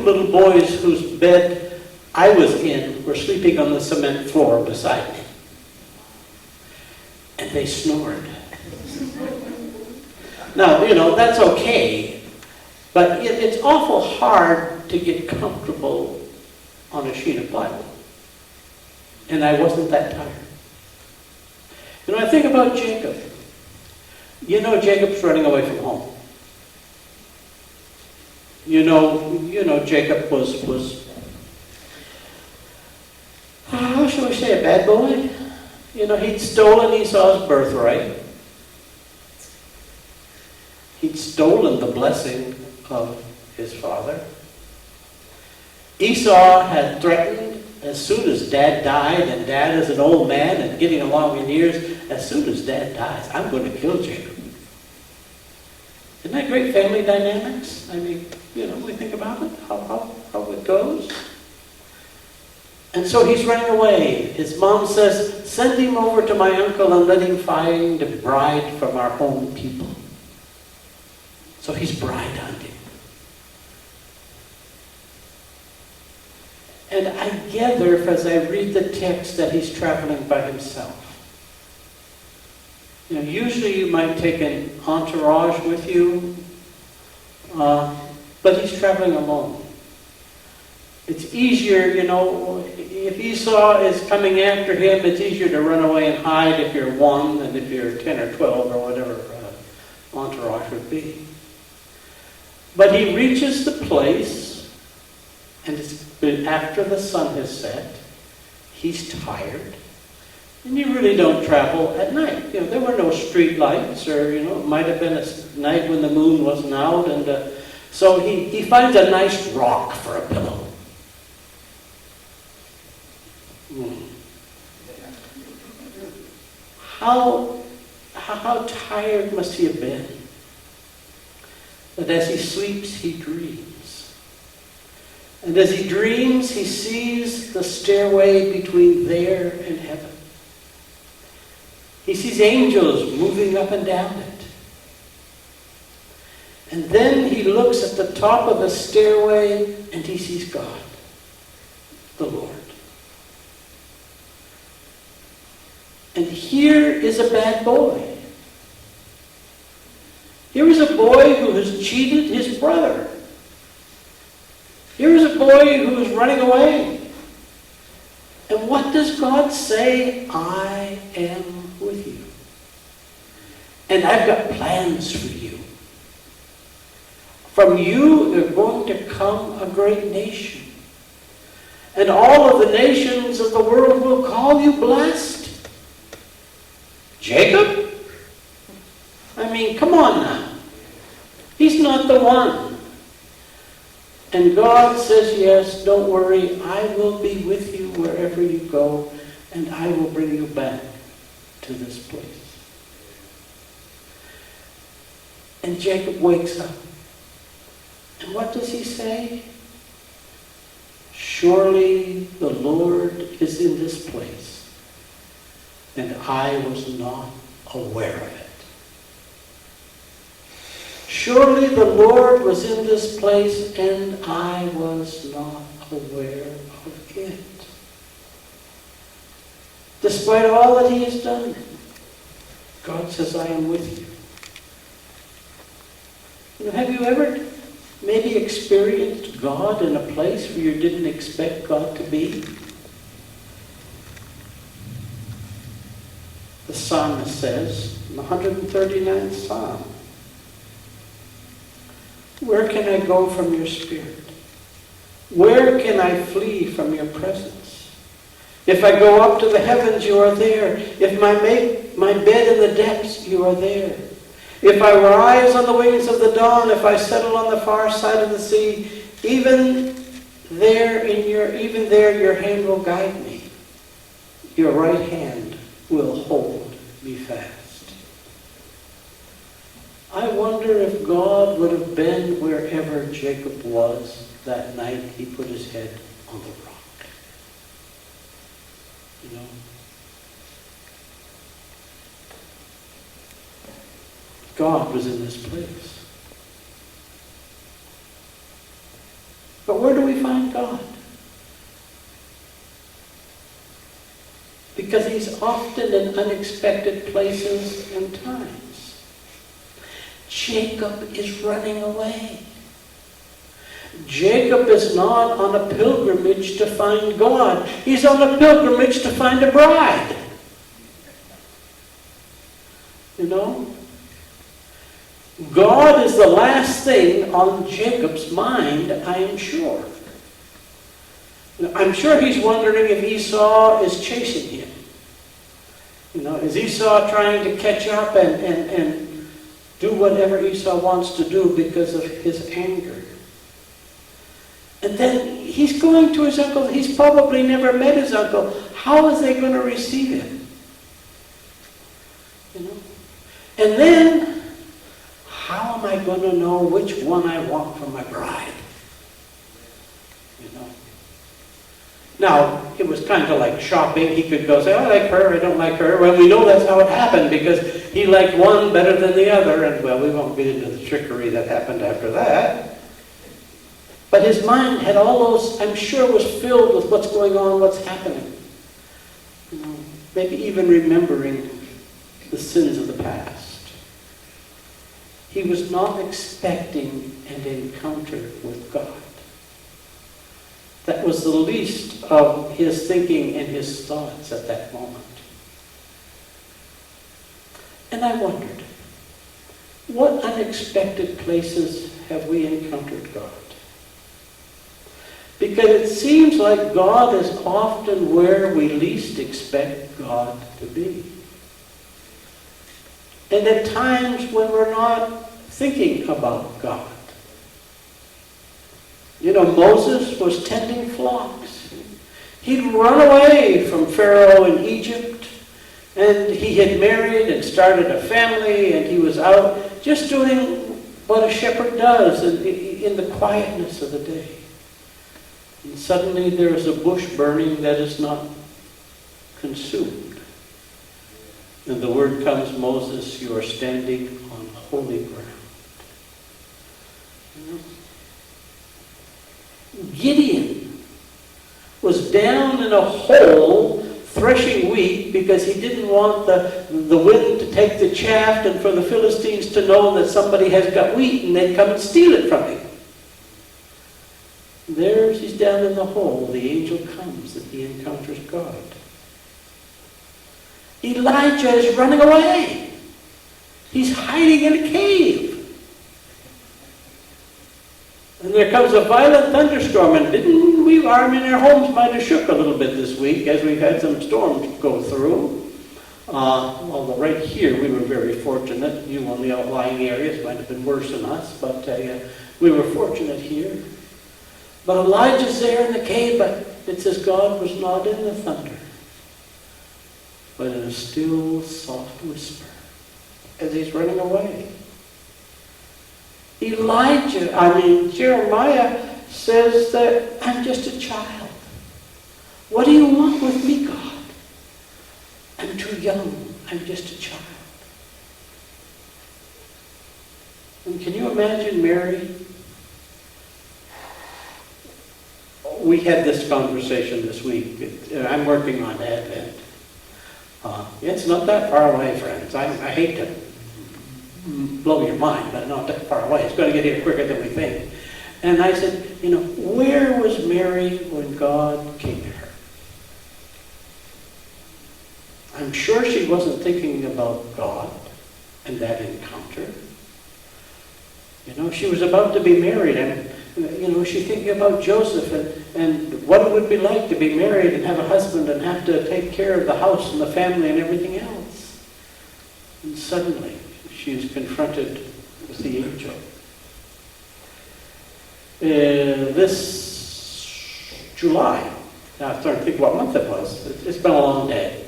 little boys whose bed I was in were sleeping on the cement floor beside me. And they snored. Now, that's okay, but it's awful hard to get comfortable on a sheet of plywood. And I wasn't that tired. I think about Jacob. Jacob's running away from home. Jacob was how shall we say, a bad boy? He'd stolen Esau's birthright. He'd stolen the blessing of his father. Esau had threatened, as soon as Dad died, and Dad is an old man and getting along in years, as soon as Dad dies, I'm going to kill Jacob. Isn't that great family dynamics? I mean, we think about it, how it goes. And so he's running away. His mom says, send him over to my uncle and let him find a bride from our own people. So he's bride hunting. And I gather, as I read the text, that he's traveling by himself. Usually you might take an entourage with you, but he's traveling alone. It's easier, if Esau is coming after him, it's easier to run away and hide if you're 1 than if you're 10 or 12 or whatever entourage would be. But he reaches the place, and it's after the sun has set. He's tired. And you really don't travel at night. There were no street lights, or, it might have been a night when the moon wasn't out. And so he finds a nice rock for a pillow. How tired must he have been? But as he sleeps, he dreams. And as he dreams, he sees the stairway between there and heaven. He sees angels moving up and down it. And then he looks at the top of the stairway and he sees God, the Lord. And here is a bad boy. Here is a boy who has cheated his brother. Here is a boy who is running away. And what does God say? I am with you. And I've got plans for you. From you are going to come a great nation. And all of the nations of the world will call you blessed. Jacob? I mean, come on now. He's not the one. And God says, yes, don't worry, I will be with you wherever you go, and I will bring you back to this place. And Jacob wakes up. And what does he say? Surely the Lord is in this place, and I was not aware of it. Surely the Lord was in this place, and I was not aware of it. Despite all that he has done, God says, I am with you. Have you ever maybe experienced God in a place where you didn't expect God to be? The psalmist says, in the 139th Psalm, where can I go from your spirit? Where can I flee from your presence? If I go up to the heavens, you are there. If I make my bed in the depths, you are there. If I rise on the wings of the dawn, if I settle on the far side of the sea, even there your hand will guide me. Your right hand will hold me fast. I wonder if God would have been wherever Jacob was that night he put his head on the rock. God was in this place. But where do we find God? Because he's often in unexpected places and times. Jacob is running away. Jacob is not on a pilgrimage to find God. He's on a pilgrimage to find a bride. You know? God is the last thing on Jacob's mind, I am sure. I'm sure he's wondering if Esau is chasing him. You know, is Esau trying to catch up and do whatever Esau wants to do because of his anger? And then he's going to his uncle. He's probably never met his uncle. How is they going to receive him? You know? And then, how am I going to know which one I want for my bride? You know? Now, it was kind of like shopping. He could go say, I like her, I don't like her. Well, we know that's how it happened because he liked one better than the other. And, well, we won't get into the trickery that happened after that. But his mind had all those, I'm sure, was filled with what's going on, what's happening. You know, maybe even remembering the sins of the past. He was not expecting an encounter with God. That was the least of his thinking and his thoughts at that moment. And I wondered, what unexpected places have we encountered God? Because it seems like God is often where we least expect God to be. And at times when we're not thinking about God. You know, Moses was tending flocks. He'd run away from Pharaoh in Egypt, and he had married and started a family, and he was out just doing what a shepherd does in the quietness of the day. And suddenly there is a bush burning that is not consumed. And the word comes, Moses, you are standing on holy ground. Gideon was down in a hole threshing wheat because he didn't want the wind to take the chaff and for the Philistines to know that somebody has got wheat and they'd come and steal it from him. There he's down in the hole. The angel comes and he encounters God. Elijah is running away. He's hiding in a cave. And there comes a violent thunderstorm. And didn't we, our homes might have shook a little bit this week as we've had some storms go through. Although right here we were very fortunate. You on the outlying areas might have been worse than us, but we were fortunate here. But Elijah's there in the cave, but it says God was not in the thunder, but in a still, soft whisper as he's running away. Jeremiah says that I'm just a child. What do you want with me, God? I'm too young. I'm just a child. And can you imagine Mary? We had this conversation this week. I'm working on Advent. It's not that far away, friends. I hate to blow your mind, but not that far away. It's going to get here quicker than we think. And I said, where was Mary when God came to her? I'm sure she wasn't thinking about God and that encounter. She was about to be married, and she's thinking about Joseph and what it would be like to be married and have a husband and have to take care of the house and the family and everything else. And suddenly, she's confronted with the angel. This July, now I'm starting to think what month it was. It's been a long day.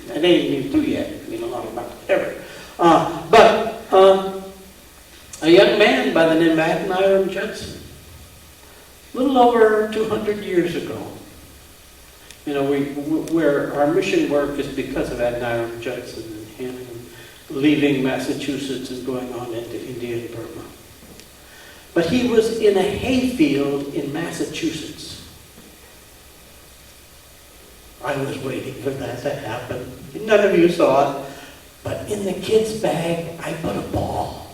It ain't even through yet. It's been a long month, ever. A young man by the name of Adoniram Judson, a little over 200 years ago, where our mission work is because of Adoniram Judson and him leaving Massachusetts and going on into India and Burma. But he was in a hayfield in Massachusetts. I was waiting for that to happen. None of you saw it. But in the kid's bag, I put a ball.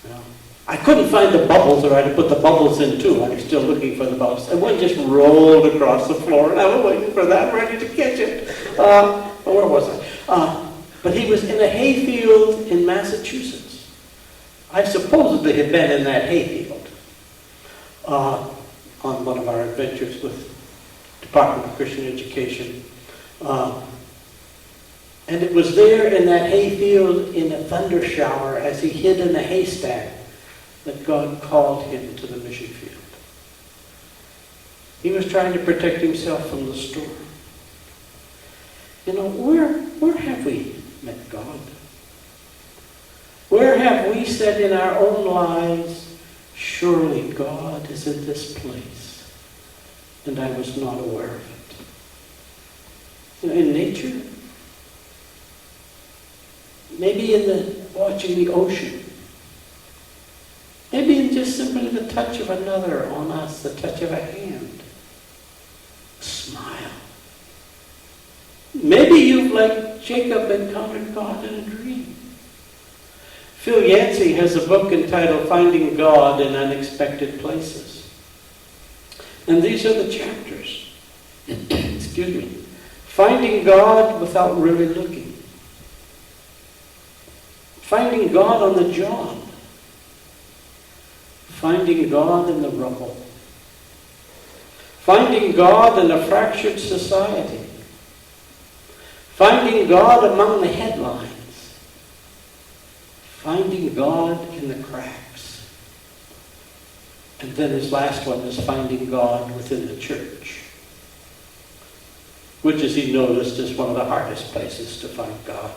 You know, I couldn't find the bubbles, or I had to put the bubbles in too. I was still looking for the bubbles. And one just rolled across the floor, and I was waiting for that, ready to catch it. Where was I? But he was in a hayfield in Massachusetts. I supposedly had been in that hayfield on one of our adventures with Department of Christian Education. And it was there in that hayfield in a thunder shower as he hid in a haystack that God called him to the mission field. He was trying to protect himself from the storm. You know, where have we met God? Where have we said in our own lives, surely God is in this place, and I was not aware of it? You know, in nature? Maybe in watching the ocean. Maybe in just simply the touch of another on us, the touch of a hand, a smile. Maybe you've, like Jacob, encountered God in a dream. Phil Yancey has a book entitled Finding God in Unexpected Places. And these are the chapters. Excuse me. Finding God without really looking. Finding God on the job. Finding God in the rubble. Finding God in a fractured society. Finding God among the headlines. Finding God in the cracks. And then his last one is finding God within the church, which, as he noticed, is one of the hardest places to find God.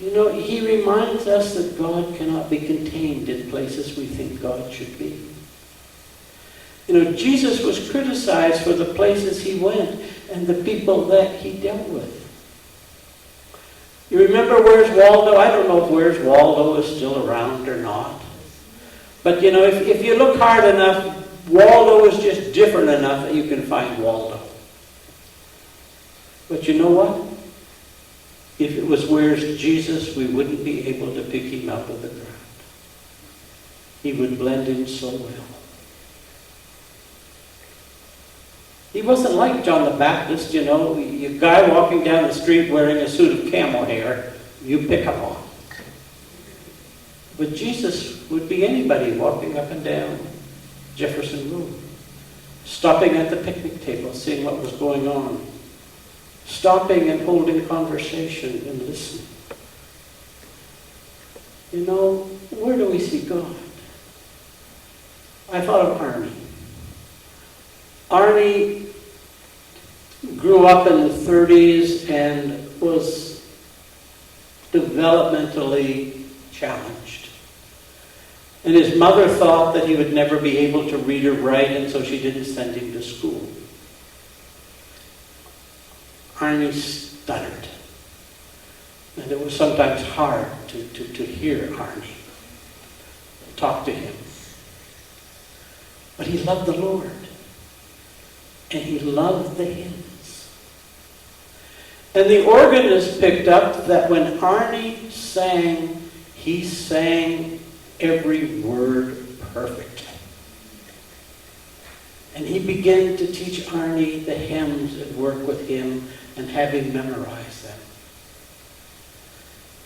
You know, he reminds us that God cannot be contained in places we think God should be. You know, Jesus was criticized for the places he went and the people that he dealt with. You remember Where's Waldo? I don't know if Where's Waldo is still around or not. But, you know, if you look hard enough, Waldo is just different enough that you can find Waldo. But you know what? If it was Where's Jesus, we wouldn't be able to pick him out of the crowd. He would blend in so well. He wasn't like John the Baptist, you know, a guy walking down the street wearing a suit of camel hair, you pick him on. But Jesus would be anybody walking up and down Jefferson Road, stopping at the picnic table, seeing what was going on, stopping and holding conversation and listening. You know, where do we see God? I thought of Arnie. Arnie grew up in the 30s and was developmentally challenged. And his mother thought that he would never be able to read or write, and so she didn't send him to school. Arnie stuttered. And it was sometimes hard to hear Arnie, talk to him. But he loved the Lord. And he loved the hymns. And the organist picked up that when Arnie sang, he sang every word perfectly. And he began to teach Arnie the hymns and work with him and have him memorize them.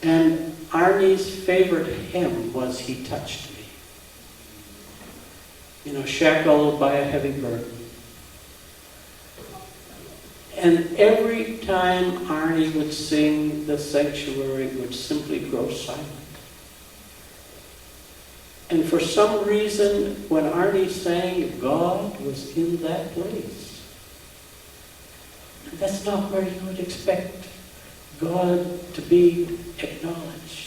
And Arnie's favorite hymn was He Touched Me. You know, shackled by a heavy burden. And every time Arnie would sing, the sanctuary would simply grow silent. And for some reason, when Arnie sang, God was in that place. And that's not where you would expect God to be acknowledged.